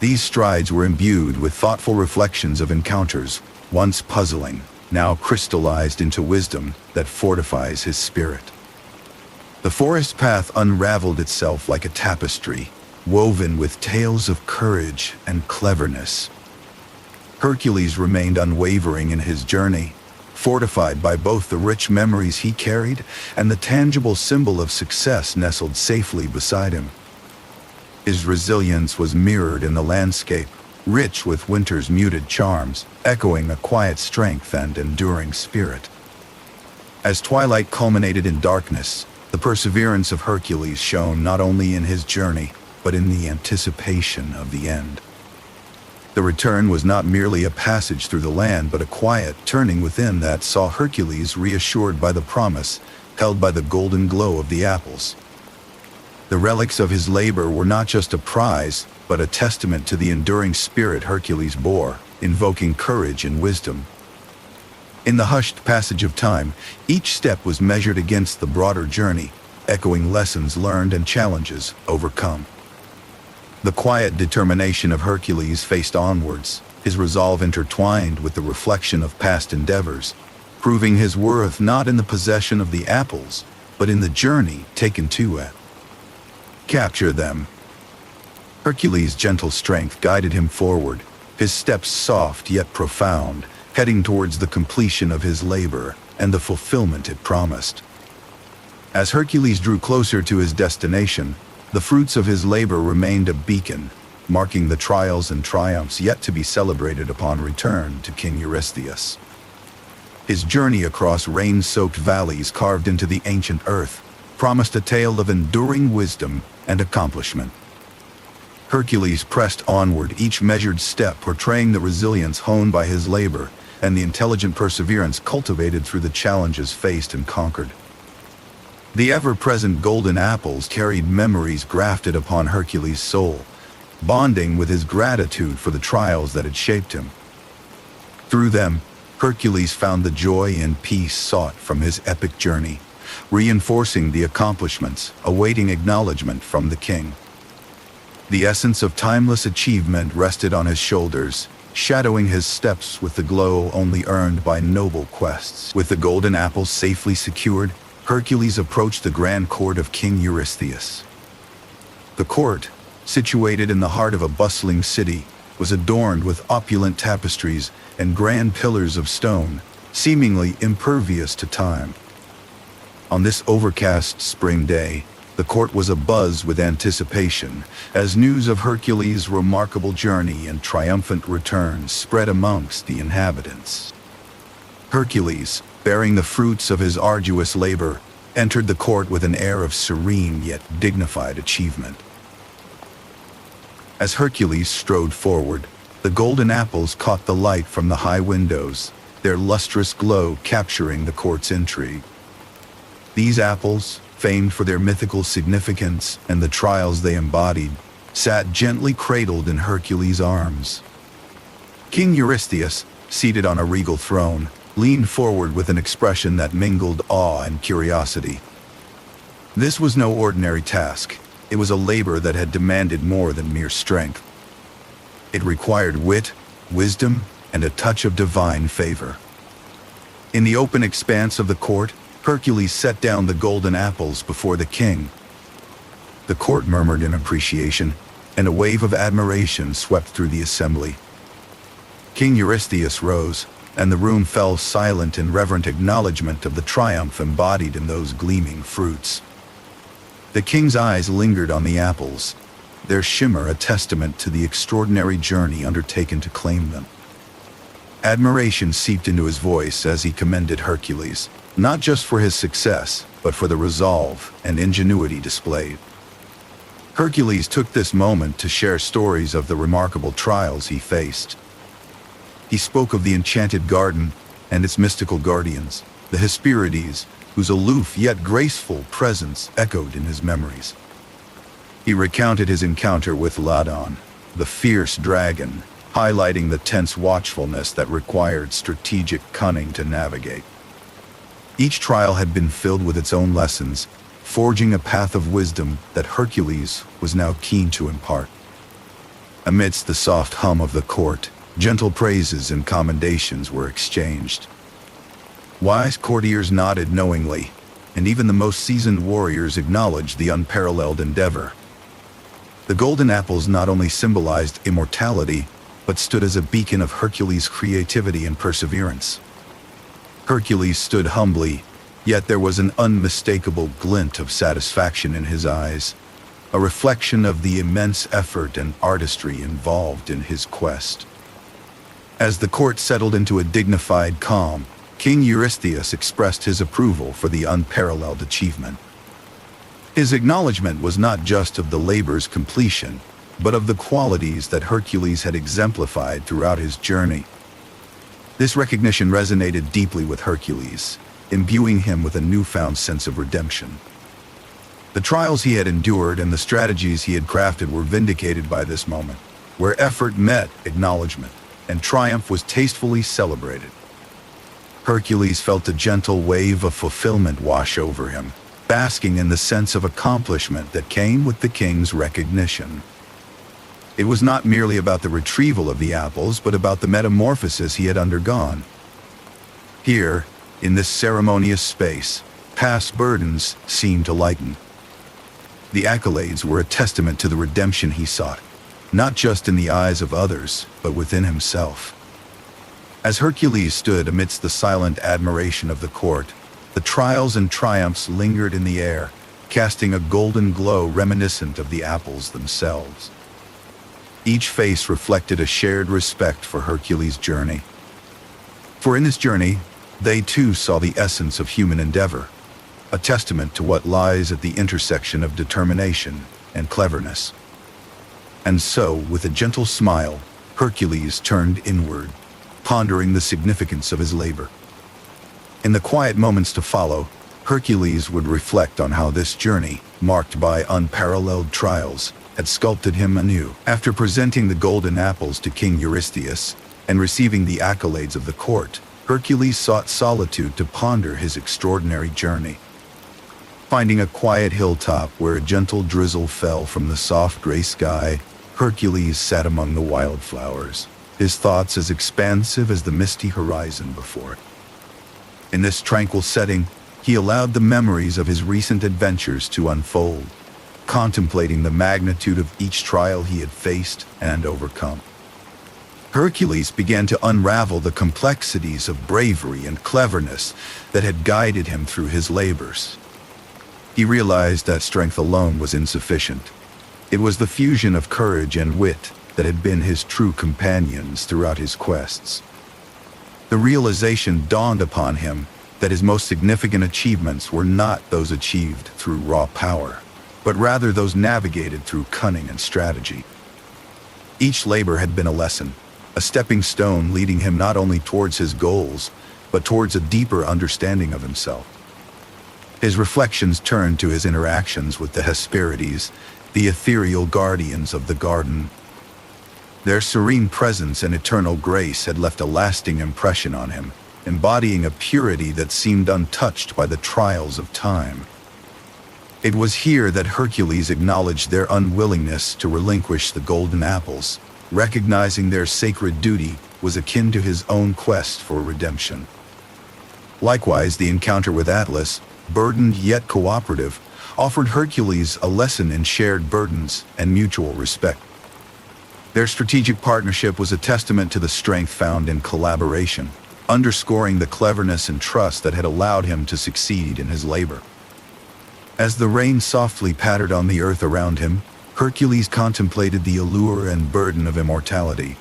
These strides were imbued with thoughtful reflections of encounters, once puzzling, now crystallized into wisdom that fortifies his spirit. The forest path unraveled itself like a tapestry, woven with tales of courage and cleverness. Hercules remained unwavering in his journey, fortified by both the rich memories he carried and the tangible symbol of success nestled safely beside him. His resilience was mirrored in the landscape, rich with winter's muted charms, echoing a quiet strength and enduring spirit. As twilight culminated in darkness, the perseverance of Hercules shone not only in his journey, but in the anticipation of the end. The return was not merely a passage through the land, but a quiet turning within that saw Hercules reassured by the promise held by the golden glow of the apples. The relics of his labor were not just a prize, but a testament to the enduring spirit Hercules bore, invoking courage and wisdom. In the hushed passage of time, each step was measured against the broader journey, echoing lessons learned and challenges overcome. The quiet determination of Hercules faced onwards, his resolve intertwined with the reflection of past endeavors, proving his worth not in the possession of the apples, but in the journey taken to it. Capture them. Hercules' gentle strength guided him forward, his steps soft yet profound, heading towards the completion of his labor and the fulfillment it promised. As Hercules drew closer to his destination, the fruits of his labor remained a beacon, marking the trials and triumphs yet to be celebrated upon return to King Eurystheus. His journey across rain-soaked valleys carved into the ancient earth promised a tale of enduring wisdom and accomplishment. Hercules pressed onward, each measured step portraying the resilience honed by his labor and the intelligent perseverance cultivated through the challenges faced and conquered. The ever-present golden apples carried memories grafted upon Hercules' soul, bonding with his gratitude for the trials that had shaped him. Through them, Hercules found the joy and peace sought from his epic journey, reinforcing the accomplishments awaiting acknowledgement from the king. The essence of timeless achievement rested on his shoulders, shadowing his steps with the glow only earned by noble quests. With the golden apples safely secured, Hercules approached the grand court of King Eurystheus. The court, situated in the heart of a bustling city, was adorned with opulent tapestries and grand pillars of stone, seemingly impervious to time. On this overcast spring day, the court was abuzz with anticipation, as news of Hercules' remarkable journey and triumphant return spread amongst the inhabitants. Hercules, bearing the fruits of his arduous labor, entered the court with an air of serene yet dignified achievement. As Hercules strode forward, the golden apples caught the light from the high windows, their lustrous glow capturing the court's intrigue. These apples, famed for their mythical significance and the trials they embodied, sat gently cradled in Hercules' arms. King Eurystheus, seated on a regal throne, leaned forward with an expression that mingled awe and curiosity. This was no ordinary task. It was a labor that had demanded more than mere strength. It required wit, wisdom, and a touch of divine favor. In the open expanse of the court, Hercules set down the golden apples before the king. The court murmured in appreciation, and a wave of admiration swept through the assembly. King Eurystheus rose, and the room fell silent in reverent acknowledgement of the triumph embodied in those gleaming fruits. The king's eyes lingered on the apples, their shimmer a testament to the extraordinary journey undertaken to claim them. Admiration seeped into his voice as he commended Hercules, not just for his success, but for the resolve and ingenuity displayed. Hercules took this moment to share stories of the remarkable trials he faced. He spoke of the enchanted garden and its mystical guardians, the Hesperides, whose aloof yet graceful presence echoed in his memories. He recounted his encounter with Ladon, the fierce dragon, highlighting the tense watchfulness that required strategic cunning to navigate. Each trial had been filled with its own lessons, forging a path of wisdom that Hercules was now keen to impart. Amidst the soft hum of the court, gentle praises and commendations were exchanged. Wise courtiers nodded knowingly, and even the most seasoned warriors acknowledged the unparalleled endeavor. The golden apples not only symbolized immortality, but stood as a beacon of Hercules' creativity and perseverance. Hercules stood humbly, yet there was an unmistakable glint of satisfaction in his eyes, a reflection of the immense effort and artistry involved in his quest. As the court settled into a dignified calm, King Eurystheus expressed his approval for the unparalleled achievement. His acknowledgement was not just of the labor's completion, but of the qualities that Hercules had exemplified throughout his journey. This recognition resonated deeply with Hercules, imbuing him with a newfound sense of redemption. The trials he had endured and the strategies he had crafted were vindicated by this moment, where effort met acknowledgement, and triumph was tastefully celebrated. Hercules felt a gentle wave of fulfillment wash over him, basking in the sense of accomplishment that came with the king's recognition. It was not merely about the retrieval of the apples, but about the metamorphosis he had undergone. Here, in this ceremonious space, past burdens seemed to lighten. The accolades were a testament to the redemption he sought, not just in the eyes of others, but within himself. As Hercules stood amidst the silent admiration of the court, the trials and triumphs lingered in the air, casting a golden glow reminiscent of the apples themselves. Each face reflected a shared respect for Hercules' journey. For in this journey, they too saw the essence of human endeavor, a testament to what lies at the intersection of determination and cleverness. And so, with a gentle smile, Hercules turned inward, pondering the significance of his labor. In the quiet moments to follow, Hercules would reflect on how this journey, marked by unparalleled trials, had sculpted him anew. After presenting the golden apples to King Eurystheus and receiving the accolades of the court, Hercules sought solitude to ponder his extraordinary journey. Finding a quiet hilltop where a gentle drizzle fell from the soft gray sky, Hercules sat among the wildflowers, his thoughts as expansive as the misty horizon before it. In this tranquil setting, he allowed the memories of his recent adventures to unfold, contemplating the magnitude of each trial he had faced and overcome. Hercules began to unravel the complexities of bravery and cleverness that had guided him through his labors. He realized that strength alone was insufficient. It was the fusion of courage and wit that had been his true companions throughout his quests. The realization dawned upon him that his most significant achievements were not those achieved through raw power, but rather those navigated through cunning and strategy. Each labor had been a lesson, a stepping stone leading him not only towards his goals, but towards a deeper understanding of himself. His reflections turned to his interactions with the Hesperides, the ethereal guardians of the garden. Their serene presence and eternal grace had left a lasting impression on him, embodying a purity that seemed untouched by the trials of time. It was here that Hercules acknowledged their unwillingness to relinquish the golden apples, recognizing their sacred duty was akin to his own quest for redemption. Likewise, the encounter with Atlas, burdened yet cooperative, offered Hercules a lesson in shared burdens and mutual respect. Their strategic partnership was a testament to the strength found in collaboration, underscoring the cleverness and trust that had allowed him to succeed in his labor. As the rain softly pattered on the earth around him, Hercules contemplated the allure and burden of immortality.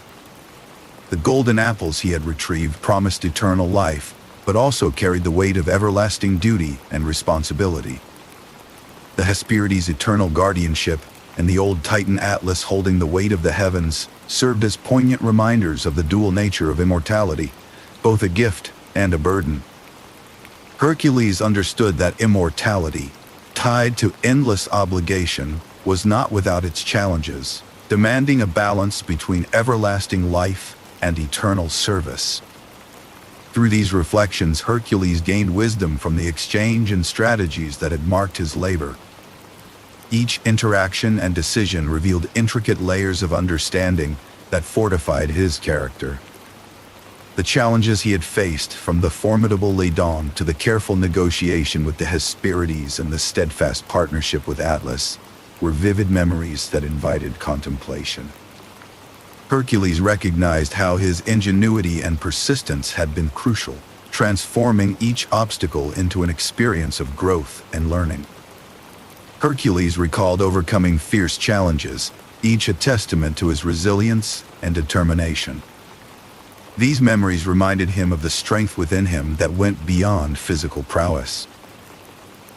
The golden apples he had retrieved promised eternal life, but also carried the weight of everlasting duty and responsibility. The Hesperides' eternal guardianship, and the old Titan Atlas holding the weight of the heavens served as poignant reminders of the dual nature of immortality, both a gift and a burden. Hercules understood that immortality, tied to endless obligation, was not without its challenges, demanding a balance between everlasting life and eternal service. Through these reflections, Hercules gained wisdom from the exchange and strategies that had marked his labor. Each interaction and decision revealed intricate layers of understanding that fortified his character. The challenges he had faced, from the formidable Ladon to the careful negotiation with the Hesperides and the steadfast partnership with Atlas, were vivid memories that invited contemplation. Hercules recognized how his ingenuity and persistence had been crucial, transforming each obstacle into an experience of growth and learning. Hercules recalled overcoming fierce challenges, each a testament to his resilience and determination. These memories reminded him of the strength within him that went beyond physical prowess.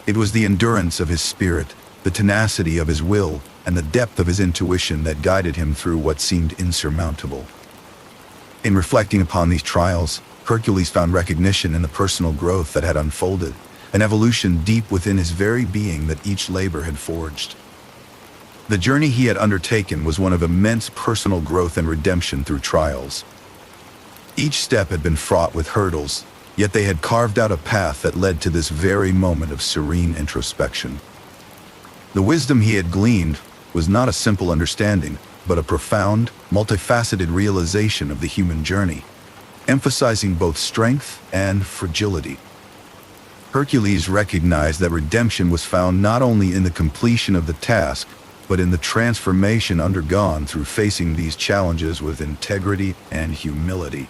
It was the endurance of his spirit, the tenacity of his will, and the depth of his intuition that guided him through what seemed insurmountable. In reflecting upon these trials, Hercules found recognition in the personal growth that had unfolded, an evolution deep within his very being that each labor had forged. The journey he had undertaken was one of immense personal growth and redemption through trials. Each step had been fraught with hurdles, yet they had carved out a path that led to this very moment of serene introspection. The wisdom he had gleaned was not a simple understanding, but a profound, multifaceted realization of the human journey, emphasizing both strength and fragility. Hercules recognized that redemption was found not only in the completion of the task, but in the transformation undergone through facing these challenges with integrity and humility.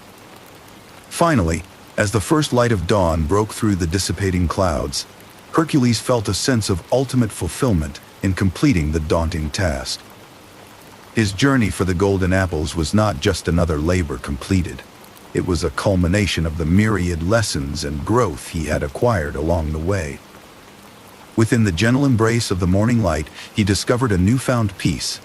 Finally, as the first light of dawn broke through the dissipating clouds, Hercules felt a sense of ultimate fulfillment in completing the daunting task. His journey for the golden apples was not just another labor completed. It was a culmination of the myriad lessons and growth he had acquired along the way. Within the gentle embrace of the morning light, he discovered a newfound peace,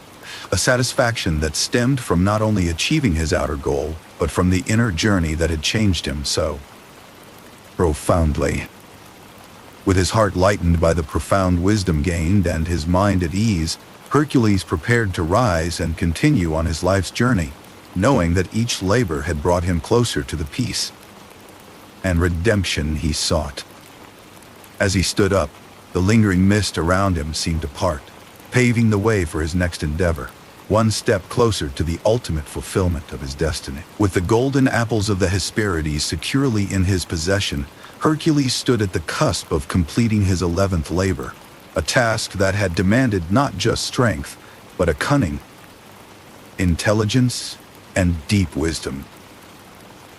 a satisfaction that stemmed from not only achieving his outer goal, but from the inner journey that had changed him so profoundly. With his heart lightened by the profound wisdom gained and his mind at ease, Hercules prepared to rise and continue on his life's journey, knowing that each labor had brought him closer to the peace and redemption he sought. As he stood up, the lingering mist around him seemed to part, paving the way for his next endeavor, one step closer to the ultimate fulfillment of his destiny. With the golden apples of the Hesperides securely in his possession, Hercules stood at the cusp of completing his 11th labor, a task that had demanded not just strength, but a cunning, intelligence, and deep wisdom.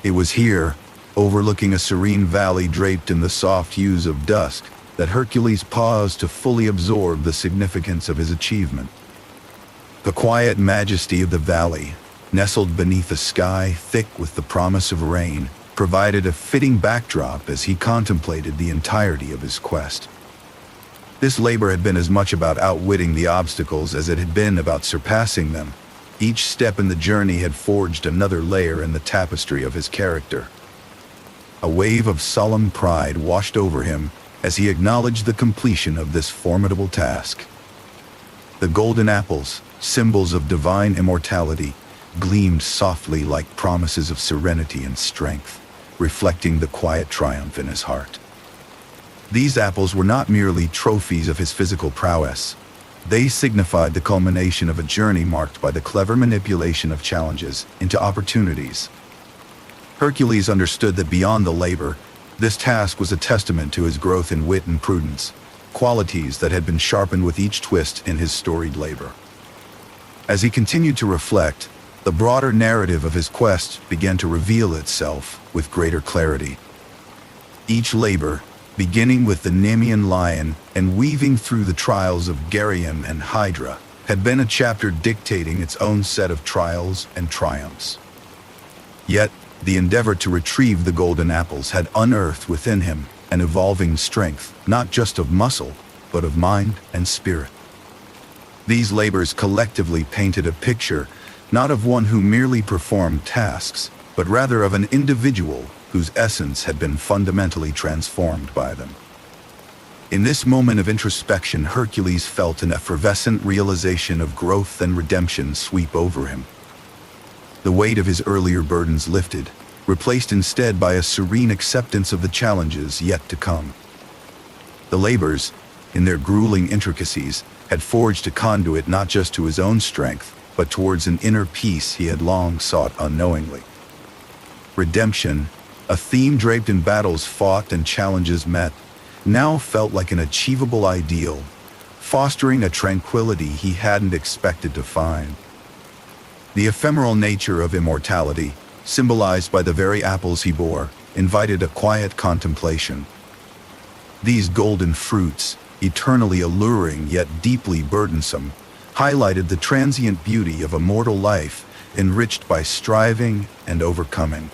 It was here, overlooking a serene valley draped in the soft hues of dusk, that Hercules paused to fully absorb the significance of his achievement. The quiet majesty of the valley, nestled beneath a sky thick with the promise of rain, provided a fitting backdrop as he contemplated the entirety of his quest. This labor had been as much about outwitting the obstacles as it had been about surpassing them. Each step in the journey had forged another layer in the tapestry of his character. A wave of solemn pride washed over him as he acknowledged the completion of this formidable task. The golden apples, symbols of divine immortality, gleamed softly like promises of serenity and strength, reflecting the quiet triumph in his heart. These apples were not merely trophies of his physical prowess. They signified the culmination of a journey marked by the clever manipulation of challenges into opportunities. Hercules understood that beyond the labor, this task was a testament to his growth in wit and prudence, qualities that had been sharpened with each twist in his storied labor. As he continued to reflect, the broader narrative of his quest began to reveal itself with greater clarity. Each labor, beginning with the Nemean lion and weaving through the trials of Geryon and Hydra, had been a chapter dictating its own set of trials and triumphs. Yet, the endeavor to retrieve the golden apples had unearthed within him an evolving strength, not just of muscle, but of mind and spirit. These labors collectively painted a picture not of one who merely performed tasks, but rather of an individual whose essence had been fundamentally transformed by them. In this moment of introspection, Hercules felt an effervescent realization of growth and redemption sweep over him. The weight of his earlier burdens lifted, replaced instead by a serene acceptance of the challenges yet to come. The labors, in their grueling intricacies, had forged a conduit not just to his own strength, but towards an inner peace he had long sought unknowingly. Redemption, a theme draped in battles fought and challenges met, now felt like an achievable ideal, fostering a tranquility he hadn't expected to find. The ephemeral nature of immortality, symbolized by the very apples he bore, invited a quiet contemplation. These golden fruits, eternally alluring yet deeply burdensome, highlighted the transient beauty of a mortal life enriched by striving and overcoming.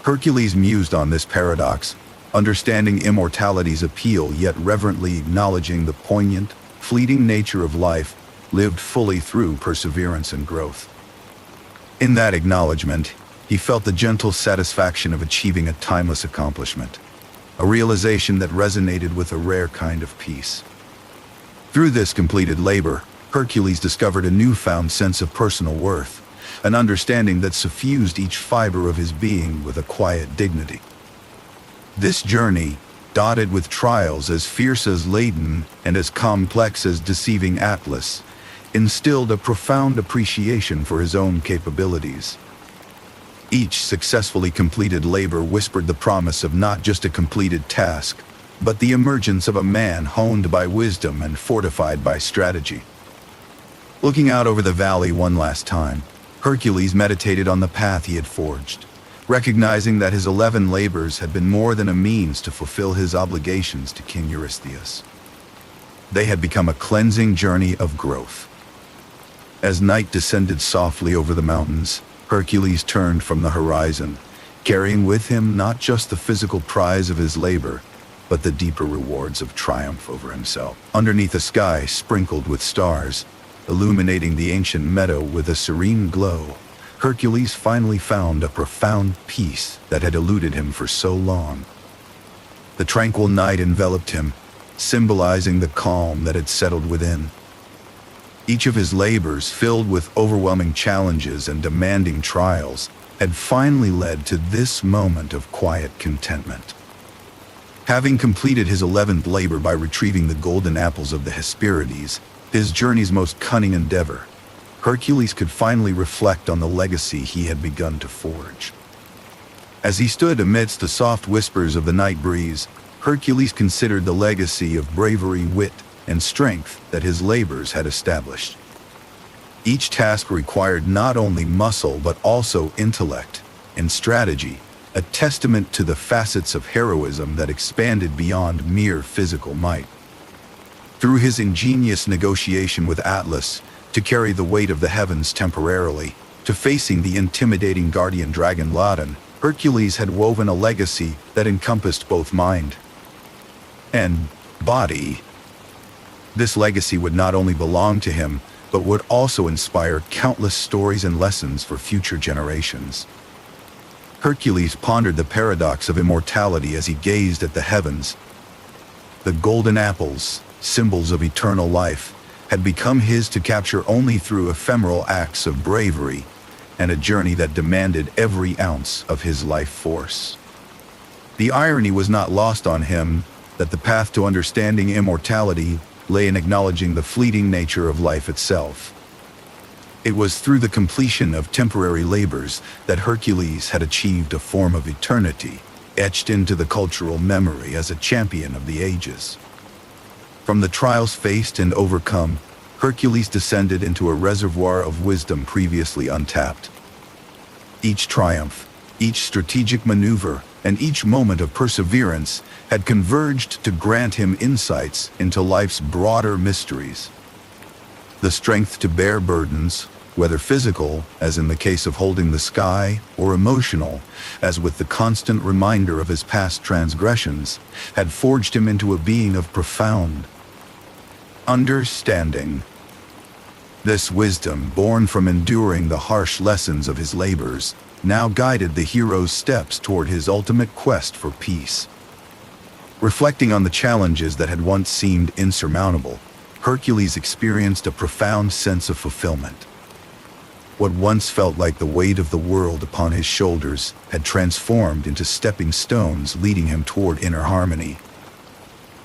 Hercules mused on this paradox, understanding immortality's appeal yet reverently acknowledging the poignant, fleeting nature of life lived fully through perseverance and growth. In that acknowledgement, he felt the gentle satisfaction of achieving a timeless accomplishment, a realization that resonated with a rare kind of peace. Through this completed labor, Hercules discovered a newfound sense of personal worth, an understanding that suffused each fiber of his being with a quiet dignity. This journey, dotted with trials as fierce as Ladon and as complex as deceiving Atlas, instilled a profound appreciation for his own capabilities. Each successfully completed labor whispered the promise of not just a completed task, but the emergence of a man honed by wisdom and fortified by strategy. Looking out over the valley one last time, Hercules meditated on the path he had forged, recognizing that his 11 labors had been more than a means to fulfill his obligations to King Eurystheus. They had become a cleansing journey of growth. As night descended softly over the mountains, Hercules turned from the horizon, carrying with him not just the physical prize of his labor, but the deeper rewards of triumph over himself. Underneath a sky sprinkled with stars, illuminating the ancient meadow with a serene glow, Hercules finally found a profound peace that had eluded him for so long. The tranquil night enveloped him, symbolizing the calm that had settled within. Each of his labors, filled with overwhelming challenges and demanding trials, had finally led to this moment of quiet contentment. Having completed his 11th labor by retrieving the golden apples of the Hesperides, his journey's most cunning endeavor, Hercules could finally reflect on the legacy he had begun to forge. As he stood amidst the soft whispers of the night breeze, Hercules considered the legacy of bravery, wit, and strength that his labors had established. Each task required not only muscle but also intellect and strategy, a testament to the facets of heroism that expanded beyond mere physical might. Through his ingenious negotiation with Atlas to carry the weight of the heavens temporarily, to facing the intimidating guardian dragon Ladon, Hercules had woven a legacy that encompassed both mind and body. This legacy would not only belong to him, but would also inspire countless stories and lessons for future generations. Hercules pondered the paradox of immortality as he gazed at the heavens. The golden apples, symbols of eternal life, had become his to capture only through ephemeral acts of bravery and a journey that demanded every ounce of his life force. The irony was not lost on him that the path to understanding immortality lay in acknowledging the fleeting nature of life itself. It was through the completion of temporary labors that Hercules had achieved a form of eternity, etched into the cultural memory as a champion of the ages. From the trials faced and overcome, Hercules descended into a reservoir of wisdom previously untapped. Each triumph, each strategic maneuver, and each moment of perseverance had converged to grant him insights into life's broader mysteries. The strength to bear burdens, whether physical, as in the case of holding the sky, or emotional, as with the constant reminder of his past transgressions, had forged him into a being of profound understanding. This wisdom, born from enduring the harsh lessons of his labors, now guided the hero's steps toward his ultimate quest for peace. Reflecting on the challenges that had once seemed insurmountable, Hercules experienced a profound sense of fulfillment. What once felt like the weight of the world upon his shoulders had transformed into stepping stones leading him toward inner harmony.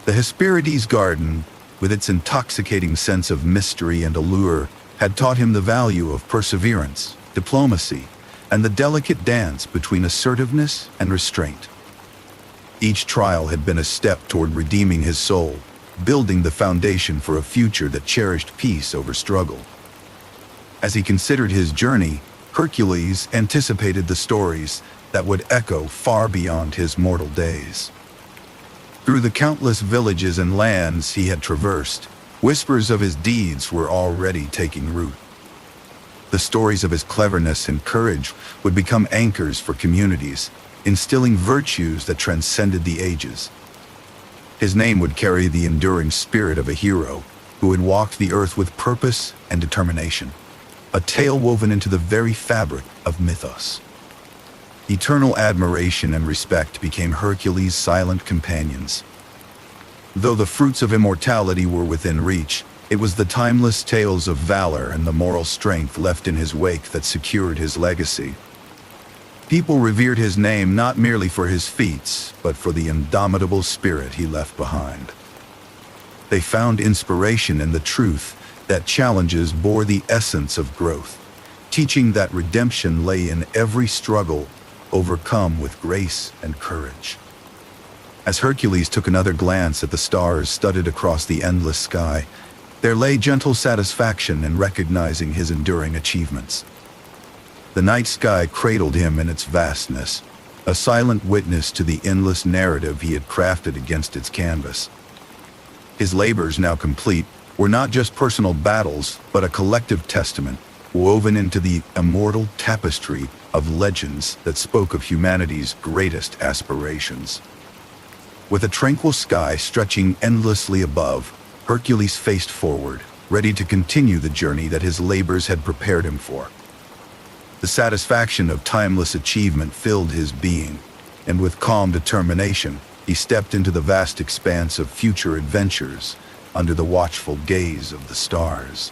The Hesperides garden, with its intoxicating sense of mystery and allure, had taught him the value of perseverance, diplomacy, and the delicate dance between assertiveness and restraint. Each trial had been a step toward redeeming his soul, building the foundation for a future that cherished peace over struggle. As he considered his journey, Hercules anticipated the stories that would echo far beyond his mortal days. Through the countless villages and lands he had traversed, whispers of his deeds were already taking root. The stories of his cleverness and courage would become anchors for communities, instilling virtues that transcended the ages. His name would carry the enduring spirit of a hero who had walked the earth with purpose and determination, a tale woven into the very fabric of mythos. Eternal admiration and respect became Hercules' silent companions. Though the fruits of immortality were within reach, it was the timeless tales of valor and the moral strength left in his wake that secured his legacy. People revered his name not merely for his feats, but for the indomitable spirit he left behind. They found inspiration in the truth that challenges bore the essence of growth, teaching that redemption lay in every struggle overcome with grace and courage. As Hercules took another glance at the stars studded across the endless sky, there lay gentle satisfaction in recognizing his enduring achievements. The night sky cradled him in its vastness, a silent witness to the endless narrative he had crafted against its canvas. His labors, now complete, were not just personal battles, but a collective testament, woven into the immortal tapestry of legends that spoke of humanity's greatest aspirations. With a tranquil sky stretching endlessly above, Hercules faced forward, ready to continue the journey that his labors had prepared him for. The satisfaction of timeless achievement filled his being, and with calm determination, he stepped into the vast expanse of future adventures under the watchful gaze of the stars.